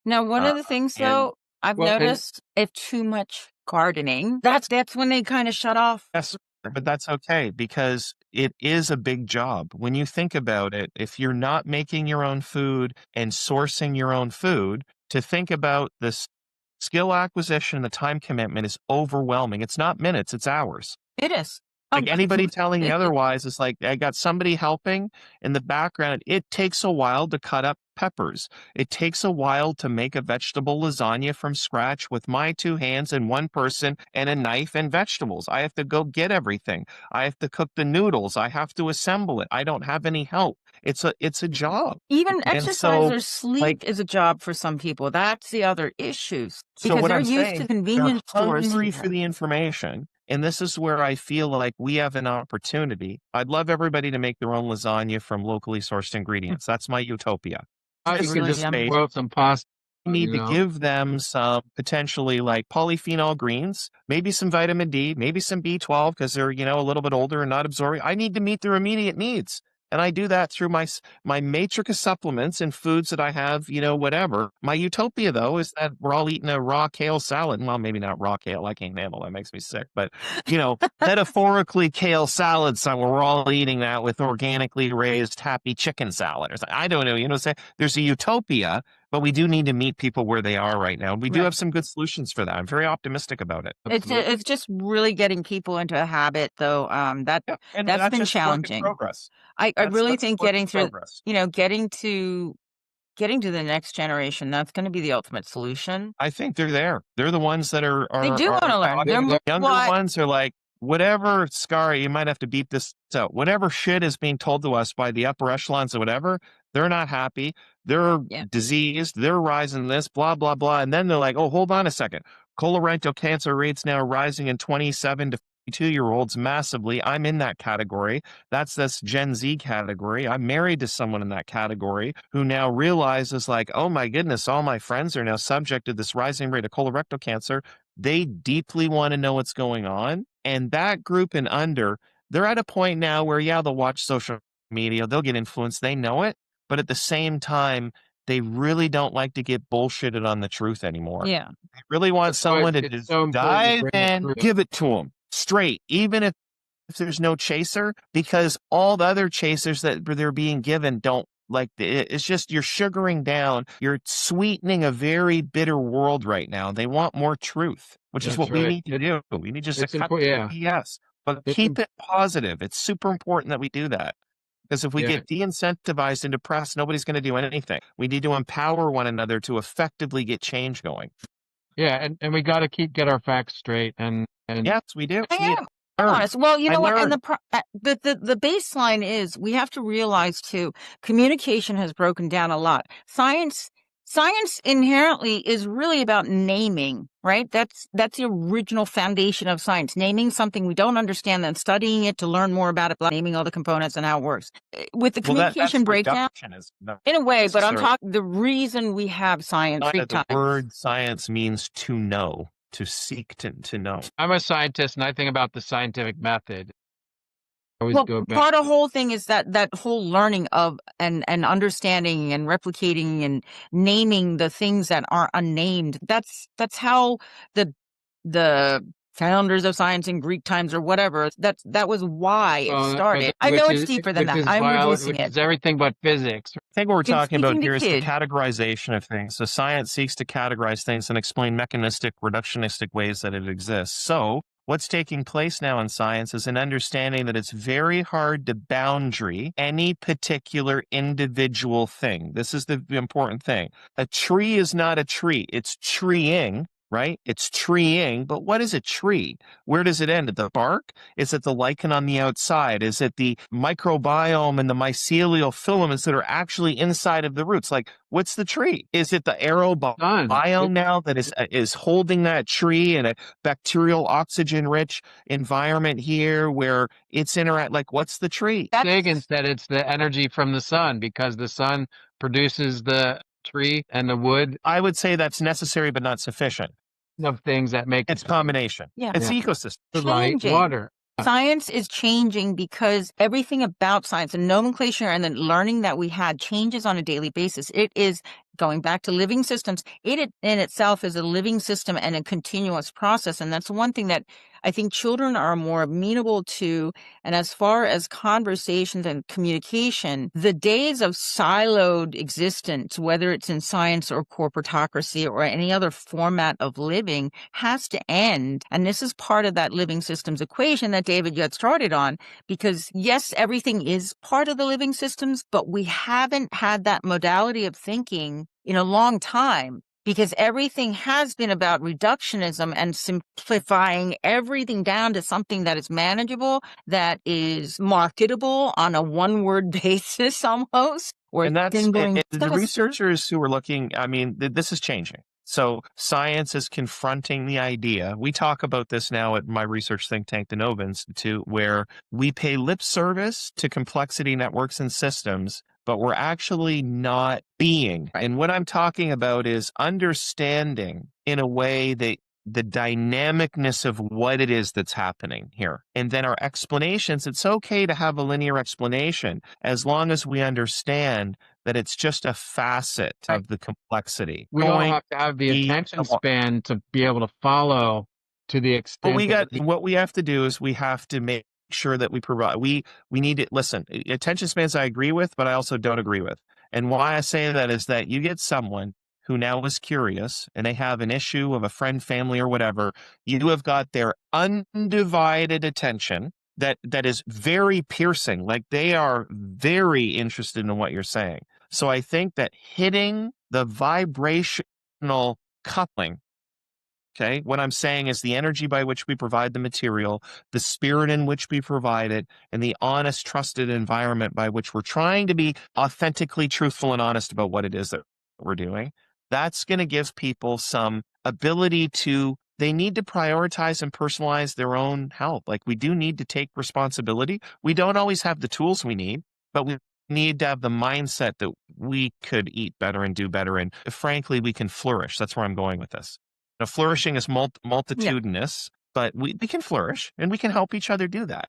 Now, one of the things, And though, I've Well, and noticed, if too much gardening, that's when they kind of shut off. yes, but that's okay because it is a big job. When you think about it, if you're not making your own food and sourcing your own food, to think about this skill acquisition, the time commitment is overwhelming. It's not minutes, it's hours. It is. Like anybody telling you otherwise is like, I got somebody helping in the background. It takes a while to cut up peppers. It takes a while to make a vegetable lasagna from scratch with my two hands and one person and a knife and vegetables. I have to go get everything. I have to cook the noodles. I have to assemble it. I don't have any help. It's a job. Even And exercise so, or sleep like, is a job for some people. That's the other issues so because what they're I'm used to saying, they're convenience stores. hungry for the information. And this is where I feel like we have an opportunity. I'd love everybody to make their own lasagna from locally sourced ingredients. That's my utopia. you It's can really just yummy. boil some pasta. Need to give them some potentially like polyphenol greens, maybe some vitamin D, maybe some B12 because they're, a little bit older and not absorbing. I need to meet their immediate needs. And I do that through my matrix of supplements and foods that I have, whatever. My utopia, though, is that we're all eating a raw kale salad. Well, maybe not raw kale. I can't handle that. It makes me sick. But, metaphorically kale salad somewhere. We're all eating that with organically raised happy chicken salad. Or something. I don't know. Say there's a utopia, but we do need to meet people where they are right now. We do have some good solutions for that. I'm very optimistic about it. It's just really getting people into a habit, though. And That's been just work in challenging. progress. I really think work in getting through, progress. getting to the next generation, that's going to be the ultimate solution. I think they're there. They're the ones that are They do want to learn. The younger ones are like, whatever, Scar, you might have to beat this out. Whatever shit is being told to us by the upper echelons or whatever, they're not happy. They're diseased. They're rising this, blah, blah, blah. And then they're like, oh, hold on a second. Colorectal cancer rates now rising in 27 to 52-year-olds massively. I'm in that category. That's this Gen Z category. I'm married to someone in that category who now realizes like, oh my goodness, all my friends are now subject to this rising rate of colorectal cancer. They deeply want to know what's going on. And that group and under, they're at a point now where, they'll watch social media, they'll get influenced, they know it. But at the same time, they really don't like to get bullshitted on the truth anymore. Yeah. They really want someone to just dive in, give it to them straight, even if there's no chaser, because all the other chasers that they're being given don't like it's just you're sugaring down, you're sweetening a very bitter world right now. They want more truth, which is what we need to do. We need just to cut the BS, but keep it positive. It's super important that we do that. Because if we get de-incentivized and depressed, nobody's going to do anything. We need to empower one another to effectively get change going. Yeah, and we got to get our facts straight. And yes, we do. I'm honest. Well, you know what? And the baseline is we have to realize too, communication has broken down a lot. Science inherently is really about naming, right? That's the original foundation of science. Naming something we don't understand, then studying it to learn more about it, naming all the components and how it works. With the communication breakdown, in a way, but I'm talking the reason we have science. The word science means to know. To seek to know. I'm a scientist, and I think about the scientific method. Part of the whole thing is that whole learning of and understanding and replicating and naming the things that are unnamed. That's how the founders of science in Greek times or whatever. That was why it started. I know it's deeper than that. I'm reducing it. It's everything but physics. I think what we're talking about here is the categorization of things. So science seeks to categorize things and explain mechanistic, reductionistic ways that it exists. So what's taking place now in science is an understanding that it's very hard to boundary any particular individual thing. This is the important thing. A tree is not a tree. It's treeing. Right? It's treeing, but what is a tree? Where does it end? At the bark? Is it the lichen on the outside? Is it the microbiome and the mycelial filaments that are actually inside of the roots? Like, what's the tree? Is it the aerobiome now that is holding that tree in a bacterial oxygen-rich environment here where it's like, what's the tree? Sagan said it's the energy from the sun because the sun produces the tree and the wood. I would say that's necessary but not sufficient. Of things that make it's combination. It's ecosystem. The light, water. Science is changing because everything about science and nomenclature and the learning that we had changes on a daily basis. It is going back to living systems, it in itself is a living system and a continuous process. And that's one thing that I think children are more amenable to. And as far as conversations and communication, the days of siloed existence, whether it's in science or corporatocracy or any other format of living, has to end. And this is part of that living systems equation that David got started on, because yes, everything is part of the living systems, but we haven't had that modality of thinking in a long time, because everything has been about reductionism and simplifying everything down to something that is manageable, that is marketable on a one-word basis almost. And the researchers who are looking, I mean, this is changing. So science is confronting the idea. We talk about this now at my research think tank, the Nova Institute, where we pay lip service to complexity networks and systems, but we're actually not being. And what I'm talking about is understanding in a way that the dynamicness of what it is that's happening here. And then our explanations, it's okay to have a linear explanation as long as we understand that it's just a facet of the complexity. We don't have to have the attention span to be able to follow to the extent. What we have to do is we have to make sure that we provide, we need it. Listen, attention spans I agree with, but I also don't agree with. And why I say that is that you get someone who now is curious and they have an issue of a friend, family, or whatever, you have got their undivided attention that is very piercing. Like they are very interested in what you're saying. So I think that hitting the vibrational coupling, okay, what I'm saying is the energy by which we provide the material, the spirit in which we provide it, and the honest, trusted environment by which we're trying to be authentically truthful and honest about what it is that we're doing. That's going to give people some ability to, they need to prioritize and personalize their own health. Like we do need to take responsibility. We don't always have the tools we need, but we need to have the mindset that we could eat better and do better. And frankly, we can flourish. That's where I'm going with this. Now, flourishing is multitudinous, but we can flourish and we can help each other do that.